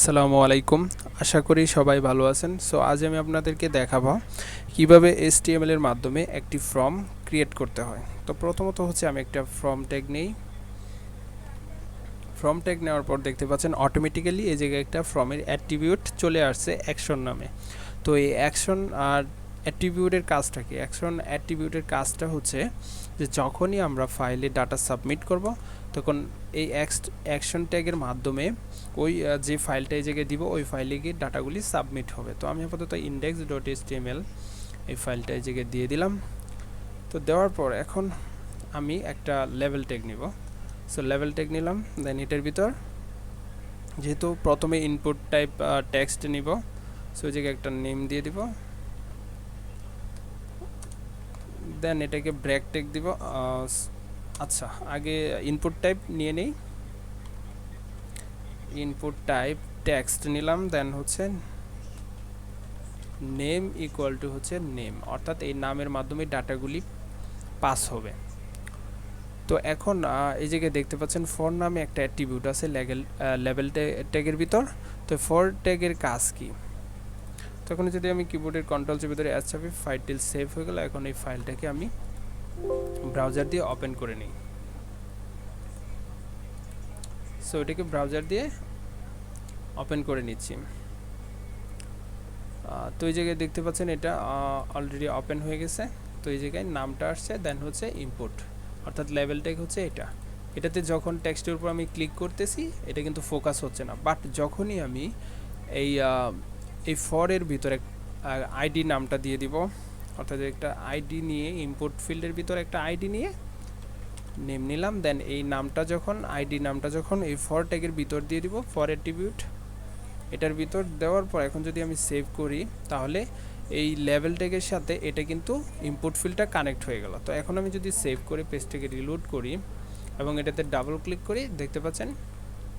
আসসালামু আলাইকুম। আশা করি সবাই ভালো আছেন। সো আজ আমি আপনাদেরকে দেখাবো কিভাবে HTML এর মাধ্যমে একটি ফর্ম ক্রিয়েট করতে হয়। তো প্রথমত হচ্ছে আমি একটা ফর্ম ট্যাগ নেই। ফর্ম ট্যাগ নেওয়ার পর দেখতে পাচ্ছেন অটোমেটিক্যালি এই জায়গায় একটা ফর্মের অ্যাট্রিবিউট চলে আসছে অ্যাকশন নামে। তো এই অ্যাকশন আর অ্যাট্রিবিউটের কাজটা কি? অ্যাকশন অ্যাট্রিবিউটের কাজটা হচ্ছে যে যখনই আমরা ফাইলে ডাটা সাবমিট করব তখন এই অ্যাকশন ট্যাগের মাধ্যমে ওই যে ফাইলটা এই জায়গায় দিব ওই ফাইলে গিয়ে ডাটাগুলি সাবমিট হবে। তো আমি আপাতত index.html এই ফাইলটা এই জায়গায় দিয়ে দিলাম। তো দেওয়ার পর এখন আমি একটা লেভেল ট্যাগ নিব। সো লেভেল ট্যাগ নিলাম, দেন এটার ভিতর যেহেতু প্রথমে ইনপুট টাইপ টেক্সট নিব, সো এই জায়গায় একটা নেম দিয়ে দিব, দেন এটাকে ব্র্যাক ট্যাগ দিব। আচ্ছা, আগে ইনপুট টাইপ নিয়ে নেই। ইনপুট টাইপ টেক্সট নিলাম, দেন হচ্ছে নেম ইকুয়াল টু হচ্ছে নেম, অর্থাৎ এই নামের মাধ্যমে ডাটাগুলি পাস হবে। তো এখন এই জায়গায় দেখতে পাচ্ছেন ফর নামে একটা অ্যাট্রিবিউট আছে লেভেল ট্যাগের ভিতর। তো ফর ট্যাগের কাজ কি? তখন যদি আমি কিবোর্ডের কন্ট্রোল চেপে ধরে এস চাপি, ফাইলটি সেভ হয়ে গেল। এখন এই ফাইলটাকে আমি ব্রাউজার দিয়ে ওপেন করে নিই। সো এটাকে ব্রাউজার দিয়ে ওপেন করে নিচ্ছি। তো এই জায়গায় দেখতে পাচ্ছেন এটা অলরেডি ওপেন হয়ে গেছে। তো এই জায়গায় নামটা আসছে, দেন হচ্ছে ইনপুট, অর্থাৎ লেভেল ট্যাগ হচ্ছে এটা। এটাতে যখন টেক্সটের উপর আমি ক্লিক করতেছি এটা কিন্তু ফোকাস হচ্ছে না, বাট যখনই আমি এই এই ফরের ভিতরে আইডি নামটা দিয়ে দিব, অর্থাৎ একটা আইডি নিয়ে ইনপুট ফিল্ডের ভিতরে একটা আইডি নিয়ে নেম নিলাম, দেন এই নামটা যখন আইডি নামটা যখন এই ফর ট্যাগের ভিতর দিয়ে দিব, ফর অ্যাট্রিবিউট এটার ভিতর দেওয়ার পর এখন যদি আমি সেভ করি তাহলে এই লেভেল ট্যাগের সাথে এটা কিন্তু ইনপুট ফিল্ডটা কানেক্ট হয়ে গেল। তো এখন আমি যদি সেভ করে পেজটাকে রিলোড করি এবং এটাতে ডাবল ক্লিক করি, দেখতে পাচ্ছেন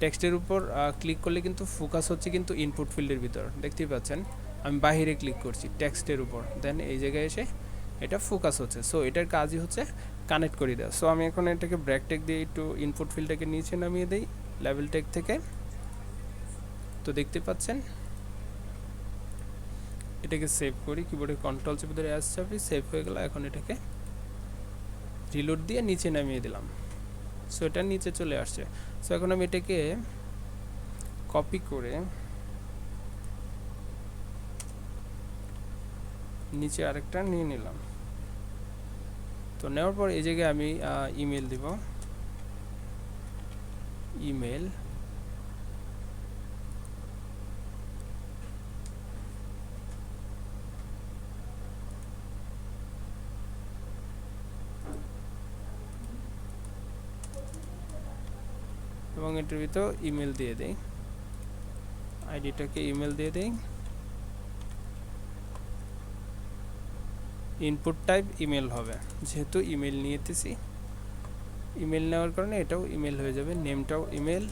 টেক্সটের উপর ক্লিক করলে কিন্তু ফোকাস হচ্ছে কিন্তু ইনপুট ফিল্ডের ভিতর, দেখতেই পাচ্ছেন। আমি বাহিরে ক্লিক করছি টেক্সটের উপর, দেন এই জায়গায় এসে এটা ফোকাস হচ্ছে। সো এটার কাজই হচ্ছে কানেক্ট করে দেওয়া। সো আমি এখন এটাকে ব্র্যাক ট্যাগ দিয়ে একটু ইনপুট ফিল্ডটাকে নিচে নামিয়ে দিই লেভেল ট্যাগ থেকে। তো দেখতে পাচ্ছেন এটাকে সেভ করি, কিবোর্ডে কন্ট্রোল চেপে ধরে এস চাপি, সেভ হয়ে গেল। এখন এটাকে রিলোড দিয়ে নিচে নামিয়ে দিলাম। সো এটা নিচে চলে আসছে। সো এখন আমি এটাকে কপি করে নিচে আরেকটা নিয়ে নিলাম। তো নেওয়ার পর এই জায়গায় আমি ইমেল দিব, ইমেল, এবং এটার ভিতর ইমেল দিয়ে দেই, আইডিটাকে ইমেল দিয়ে দেই। ইনপুট টাইপ ইমেল হবে, যেহেতু ইমেল নিয়েতেছি, ইমেল নেওয়ার কারণে এটাও ইমেল হয়ে যাবে, নেমটাও ইমেল।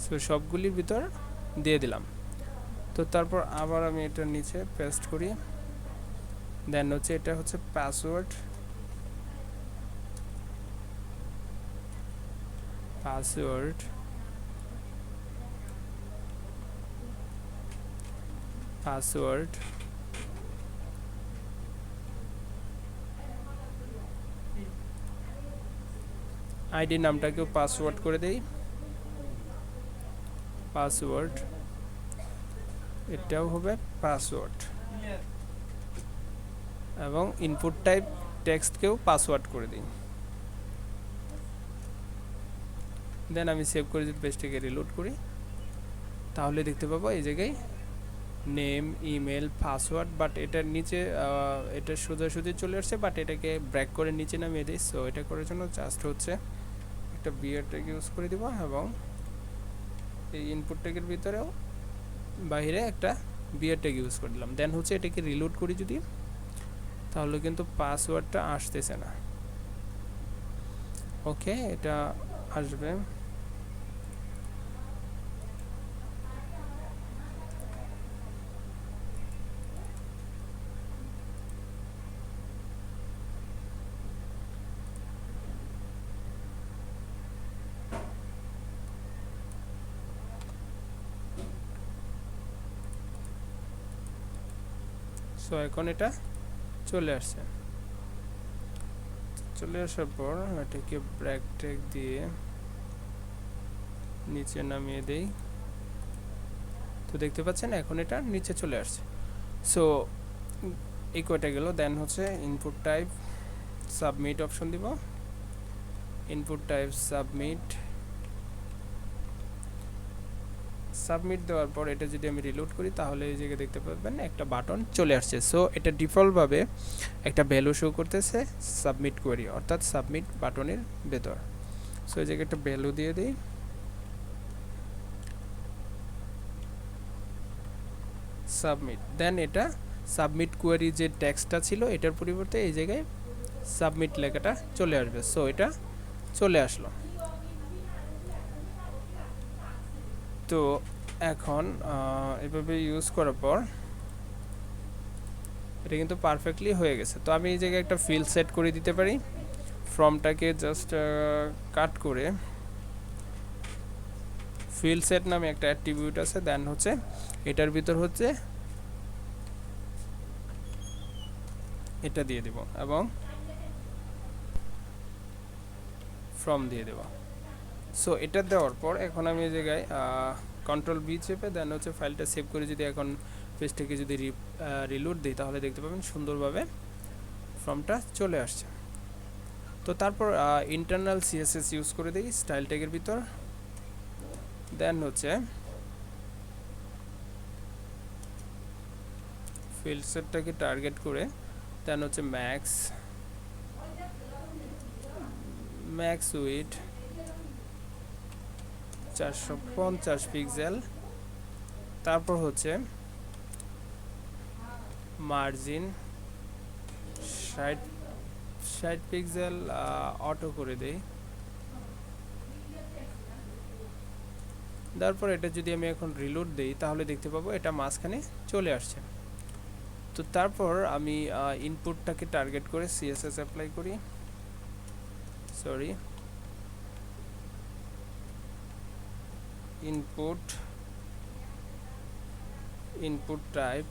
সো সবগুলির ভিতর দিয়ে দিলাম। তো তারপর আবার আমি এটা নিচে পেস্ট করি, দেন হচ্ছে এটা হচ্ছে পাসওয়ার্ড, পাসওয়ার্ড পাসওয়ার্ড আইডি নামটাকেও পাসওয়ার্ড করে দেই, পাসওয়ার্ড, এটাও হবে পাসওয়ার্ড, এবং ইনপুট টাইপ টেক্সটকেও পাসওয়ার্ড করে দিই। দেন আমি সেভ করে যদি পেজটাকে রিলোড করি তাহলে দেখতে পাবো এই জায়গায় নেম, ইমেল, পাসওয়ার্ড, বাট এটার নিচে এটা সোজাসুজি চলে আসছে, বাট এটাকে ব্র্যাক করে নিচে নামিয়ে দিই। সো এটা করার জন্য জাস্ট হচ্ছে একটা বিয়ার ট্যাগ ইউজ করে দিব, এবং এই ইনপুট ট্যাগের ভিতরেও বাইরে একটা বিয়ার ট্যাগ ইউজ করে দিলাম। দেন হচ্ছে এটাকে রিলোড করি যদি, তাহলে কিন্তু পাসওয়ার্ডটা আসতেছে না। ওকে, এটা আসবে। সো এখন এটা চলে আসছে। চলে আসার পর এটাকে ব্র্যাক ট্যাগ দিয়ে নিচে নামিয়ে দেই। তো দেখতে পাচ্ছেন এখন এটা নিচে চলে আসছে। সো এই কয়টা গেল। দেন হচ্ছে ইনপুট টাইপ সাবমিট অপশন দিব। ইনপুট টাইপ সাবমিট দেওয়ার পর এটা যদি আমি রিলোড করি তাহলে এই জায়গায় দেখতে পাবেন একটা বাটন চলে আসছে। সো এটা ডিফল্টভাবে একটা ভ্যালু শো করতেছে সাবমিট কোয়েরি, অর্থাৎ সাবমিট বাটনের ভেতর। সো এই জায়গায় একটা ভ্যালু দিয়ে দিই, সাবমিট। দেন এটা সাবমিট কোয়েরি যে টেক্সটটা ছিল এটার পরিবর্তে এই জায়গায় সাবমিট লেখাটা চলে আসবে। সো এটা চলে আসলো। তো এখন এভাবে ইউজ করার পর এটা কিন্তু পারফেক্টলি হয়ে গেছে। তো আমি এই জায়গায় একটা ফিল্ড সেট করে দিতে পারি। ফর্মটাকে জাস্ট কাট করে ফিল্ড সেট নামে একটা অ্যাট্রিবিউট আছে। দেন হচ্ছে এটার ভিতর হচ্ছে এটা দিয়ে দেব এবং ফর্ম দিয়ে দেব। সো এটা দেওয়ার পর এখন আমি এই জায়গায় কন্ট্রোল বি চেপে দেন হচ্ছে ফাইলটা সেভ করে যদি এখন পেজটাকে যদি রিলোড দিই তাহলে দেখতে পাবেন সুন্দরভাবে ফর্মটা চলে আসছে। তো তারপর ইন্টারনাল সিএসএস ইউজ করে দিই স্টাইল ট্যাগের ভিতর। দেন হচ্ছে ফিল্ড সেটটাকে টার্গেট করে দেন হচ্ছে ম্যাক্স উইথ 450 পিক্সেল। তারপর হচ্ছে মার্জিন 60 পিক্সেল অটো করে দেই। তারপর এটা যদি আমি এখন রিলোড দেই তাহলে দেখতে পাবো এটা মাঝখানে চলে আসছে। তো তারপর আমি ইনপুটটাকে টার্গেট করে সিএসএস অ্যাপ্লাই করি। Input type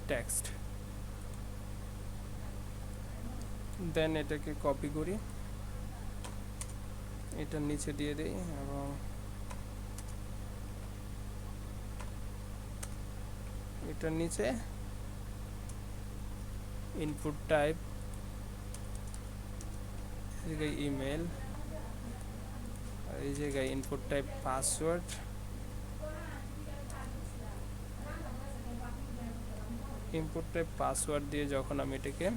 text. দেন এটাকে কপি করি, এটার নিচে দিয়ে দেই এবং এটার নিচে ইনপুট টাইপ ইমেল, এই জায়গায় ইনপুট টাইপ পাসওয়ার্ড, দিয়ে যখন আমি এটাকে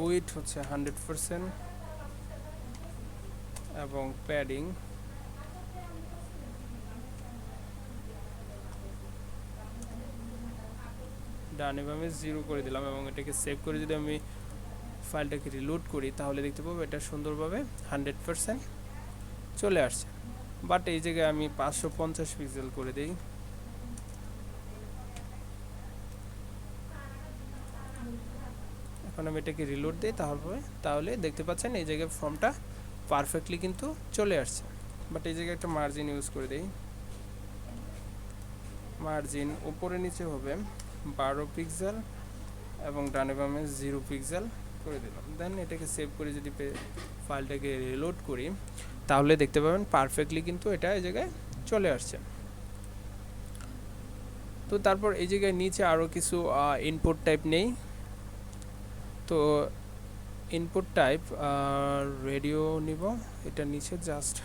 উইথ হচ্ছে 100% এবং প্যাডিং ডানে বামে 0 করে দিলাম এবং এটাকে সেভ করে যদি আমি ফাইলটাকে রিলোড করি তাহলে দেখতে পাবো এটা সুন্দরভাবে 100% চলে আসছে। বাট এই জায়গায় আমি 550 পিক্সেল করে দিই। এখন আমি এটাকে রিলোড দিই তাহলে দেখতে পাচ্ছেন এই জায়গায় ফর্মটা পারফেক্টলি কিন্তু চলে আসছে। বাট এই জায়গায় একটা মার্জিন ইউজ করে দিই, মার্জিন উপরে নিচে হবে 12 পিক্সেল এবং ডানে বামে 0 পিক্সেল করে দিলাম। দেন এটাকে সেভ করে যদি ফাইলটাকে রিলোড করি তাহলে দেখতে পাবেন পারফেক্টলি কিন্তু এটা এই জায়গায় চলে আসছে। তো তারপর এই জায়গায় নিচে আরও কিছু ইনপুট টাইপ নেই। তো ইনপুট টাইপ রেডিও নিব, এটার নিচে জাস্ট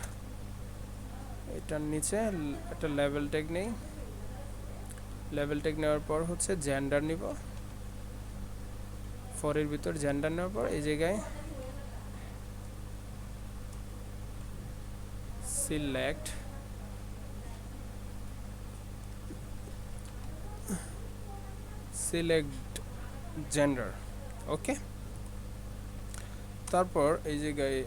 এটার নিচে একটা লেভেল ট্যাগ নেই। লেভেল ট্যাগ নেওয়ার পর হচ্ছে জেন্ডার নিব, ফরের ভিতর জেন্ডার নেওয়ার পর এই জায়গায় সিলেক্ট জেন্ডার। ওকে, তারপর এই জায়গায়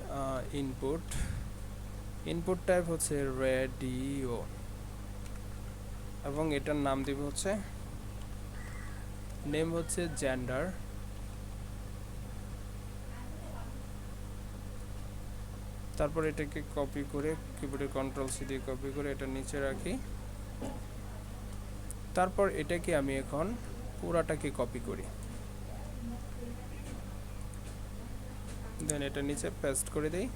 ইনপুট টাইপ হচ্ছে রেডিও এবং এটার নাম দিব হচ্ছে নেম হচ্ছে জেন্ডার। তারপর এটাকে কপি করে কিবোর্ডে কন্ট্রোল সি দিয়ে কপি করে এটা নিচে রাখি। তারপর এটাকে আমি এখন পুরাটাকে কপি করি, দেন এটা নিচে পেস্ট করে দেই।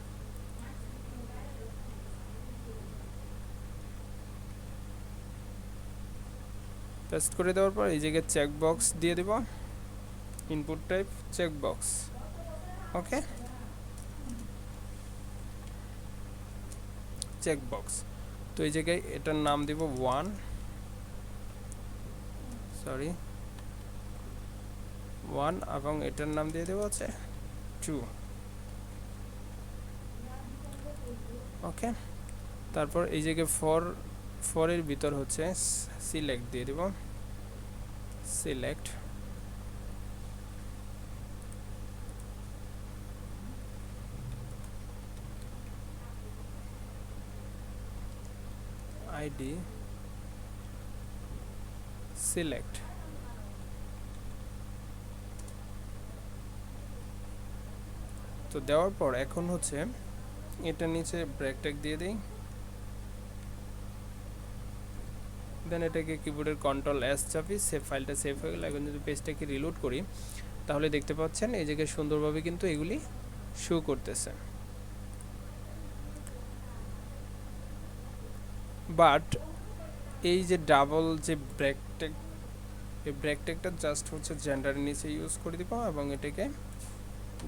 পেস্ট করে দেওয়ার পর এই জায়গায় চেক বক্স দিয়ে দেব, ইনপুট টাইপ চেক বক্স। ওকে, চেক বক্স। তো এই জায়গায় এটার নাম দিব 1 এবং এটার নাম দিয়ে দেবো হচ্ছে 2। ওকে, তারপর এই জায়গায় ফর এর ভিতর হচ্ছে সিলেক্ট দিয়ে দেব, সিলেক্ট। ID select. তো দেওয়ার পর এখন হচ্ছে এটা নিচে ব্রেক ট্যাগ দিয়ে দিই, দেন এটাকে কিবোর্ডের কন্ট্রোল এস চাপি, সেভ ফাইলটা সেভ হয়ে গেল। এখন যদি পেজটাকে রিলোড করি তাহলে দেখতে পাচ্ছেন এই জায়গায় সুন্দরভাবে কিন্তু এগুলি শো করতেছে। বাট এই যে ডাবল যে ব্রেক ট্যাগ, এই ব্রেক ট্যাগটা জাস্ট হচ্ছে জেন্ডারের নিচে ইউজ করে দিব এবং এটাকে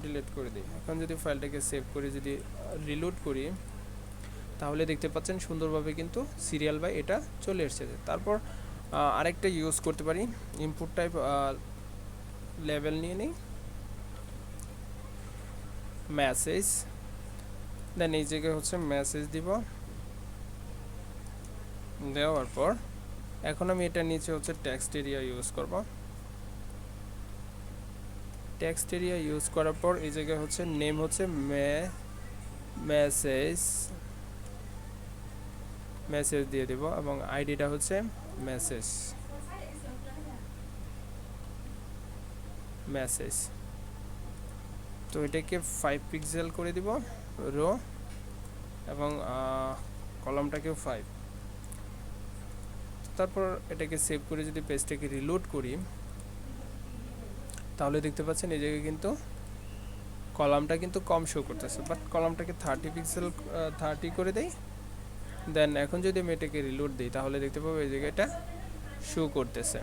ডিলিট করে দিই। এখন যদি ফাইলটাকে সেভ করে যদি রিলোড করি তাহলে দেখতে পাচ্ছেন সুন্দরভাবে কিন্তু সিরিয়াল বাই এটা চলে এসেছে। তারপর আরেকটা ইউজ করতে পারি, ইনপুট টাইপ লেভেল নিয়ে নিই, মেসেজ, দেন এই জায়গায় হচ্ছে মেসেজ দিব। দেওয়ার পর এখন আমি এটা নিচে হচ্ছে টেক্সট এরিয়া ইউজ করব। টেক্সট এরিয়া ইউজ করার পর এই জায়গায় হচ্ছে নেম হচ্ছে মেসেজ মেসেজ দিয়ে দেব এবং আইডিটা হচ্ছে মেসেজ মেসেজ। তো এটাকে 5 পিক্সেল করে দিব রো এবং কলামটাকেও 5। তারপর এটাকে সেভ করে যদি পেজটাকে রিলোড করি তাহলে দেখতে পাচ্ছেন এই জায়গায় কিন্তু কলামটা কিন্তু কম শো করতেছে, বাট কলামটাকে 30 পিক্সেল 30 করে দেই। দেন এখন যদি আমি এটাকে রিলোড দিই তাহলে দেখতে পাবো এই জায়গাটা শো করতেছে,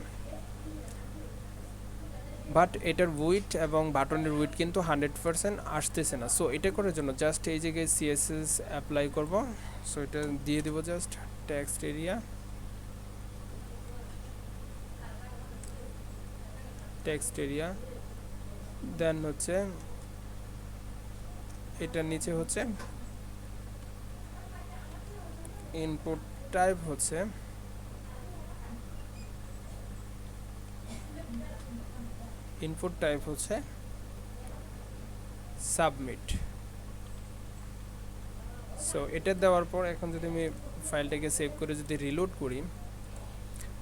বাট এটার উইথ এবং বাটনের উইথ কিন্তু 100% আসতেছে না। সো এটা করার জন্য জাস্ট এই জায়গায় সিএসএস অ্যাপ্লাই করব। সো এটা দিয়ে দেব just text area, text area, then হচ্ছে এটার নিচে হচ্ছে ইনপুট টাইপ হচ্ছে সাবমিট। সো এটা দেওয়ার পর এখন যদি আমি ফাইলটাকে সেভ করে যদি রিলোড করি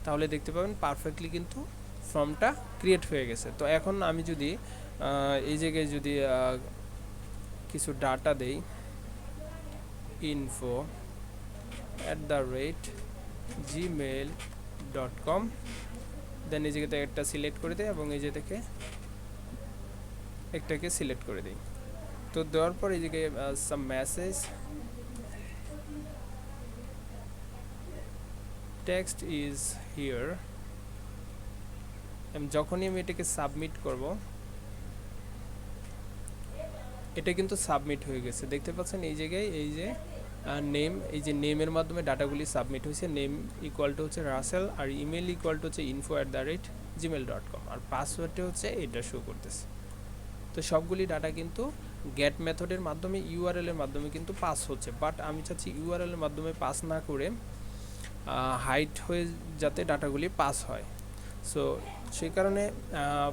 তাহলে দেখতে পাবেন পারফেক্টলি কিন্তু ফর্মটা ক্রিয়েট হয়ে গেছে। তো এখন আমি যদি এই জায়গায় যদি কিছু ডাটা দেই, info@gmail.com, দেন এই জায়গাতে একটা সিলেক্ট করে দিই এবং এই যে থেকে একটাকে সিলেক্ট করে দিই। তো দেওয়ার পর এই জায়গায় সাম মেসেজ টেক্সট ইজ হিয়ার, যখনই আমি এটাকে সাবমিট করব এটা কিন্তু সাবমিট হয়ে গেছে। দেখতে পাচ্ছেন এই জায়গায় এই যে নেম, এই যে নেমের মাধ্যমে ডাটাগুলি সাবমিট হয়েছে। নেম ইকুয়াল টু হচ্ছে রাসেল আর ইমেল ইকুয়াল টু হচ্ছে info@gmail.com আর পাসওয়ার্ডটা হচ্ছে এটা শো করতেছে। তো সবগুলি ডাটা কিন্তু গেট মেথডের মাধ্যমে ইউআরএল এর মাধ্যমে কিন্তু পাস হচ্ছে, বাট আমি চাচ্ছি ইউআরএল এর মাধ্যমে পাস না করে হাইড হয়ে যাতে ডাটাগুলি পাস হয়। সো সেই কারণে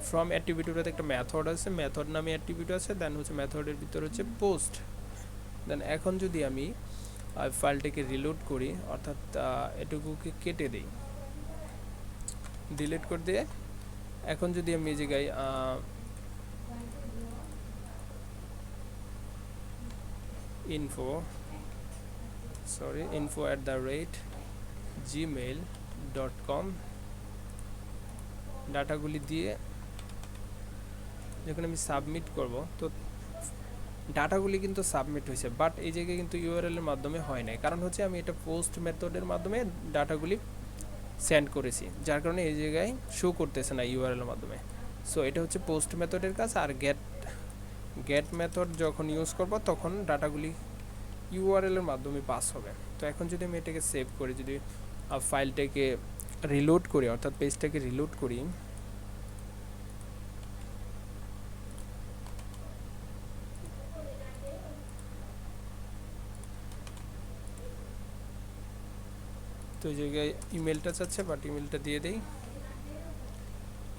ফ্রম অ্যাট্রিবিউটের একটা মেথড আছে, মেথড নামে অ্যাট্রিবিউট আছে, দেন হচ্ছে মেথডের ভিতর হচ্ছে পোস্ট। দেন এখন যদি আমি ফাইলটাকে রিলোড করি অর্থাৎ এটুকুকে কেটে দিই, ডিলিট করে দিয়ে এখন যদি আমি এই জায়গায় info@gmail.com ডাটাগুলি দিয়ে যখন আমি সাবমিট করব, তো ডাটাগুলি কিন্তু সাবমিট হয়েছে, বাট এই জায়গায় কিন্তু ইউআরএল এর মাধ্যমে হয় নাই, কারণ হচ্ছে আমি এটা পোস্ট মেথডের মাধ্যমে ডাটাগুলি সেন্ড করেছি, যার কারণে এই জায়গায় শো করতেছে না ইউআরএল এর মাধ্যমে। সো এটা হচ্ছে পোস্ট মেথডের কাজ। আর গেট মেথড যখন ইউজ করব তখন ডাটাগুলি ইউআরএল এর মাধ্যমে পাস হবে। তো এখন যদি আমি এটাকে সেভ করি, যদি ফাইলটাকে রিলোড করি, অর্থাৎ পেজটাকে রিলোড করি, তো এই জায়গায় ইমেলটা চাচ্ছে, বাট ইমেলটা দিয়ে দেই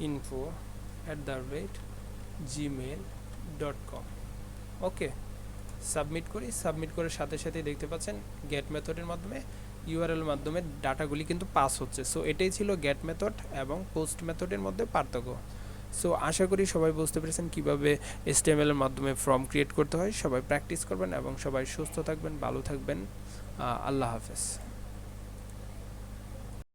info@gmail.com। ওকে, সাবমিট করি। সাবমিট করার সাথে সাথেই দেখতে পাচ্ছেন গেট মেথডের মাধ্যমে ইউআরএল মাধ্যমে ডাটাগুলি কিন্তু পাস হচ্ছে। সো এটাই ছিল গেট মেথড এবং পোস্ট মেথডের মধ্যে পার্থক্য। সো আশা করি সবাই বুঝতে পেরেছেন কীভাবে HTML এর মাধ্যমে ফর্ম ক্রিয়েট করতে হয়। সবাই প্র্যাকটিস করবেন এবং সবাই সুস্থ থাকবেন, ভালো থাকবেন। আল্লাহ হাফেজ।